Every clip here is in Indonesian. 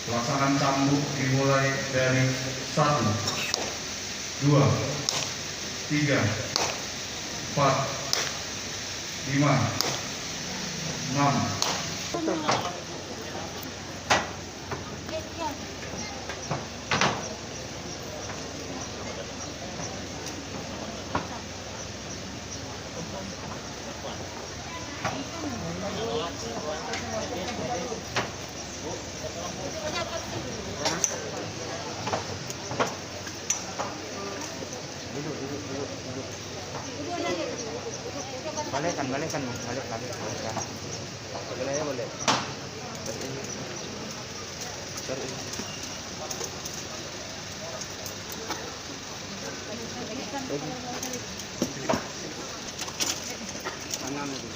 Pelaksanaan cambuk dimulai dari 1, 2, 3, 4, 5, 6. Balikan, balik. Boleh ya, boleh. Tangan itu.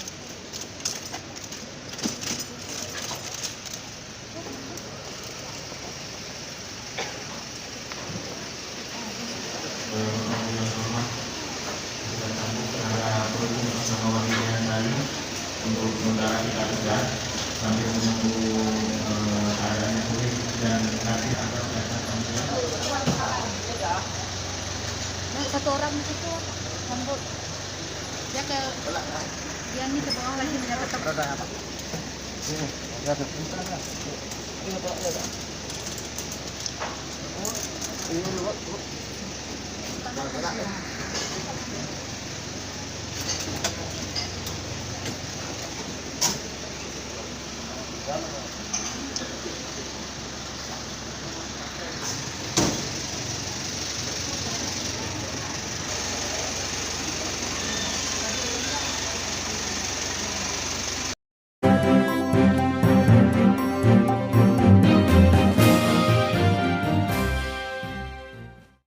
Untuk sementara kita tegas sambil menunggu keadaannya pulih dan nanti akan sampai. Nah, satu orang di situ sambut dia ke dia nih ke bawah lagi dia tetap Ada apa? Ini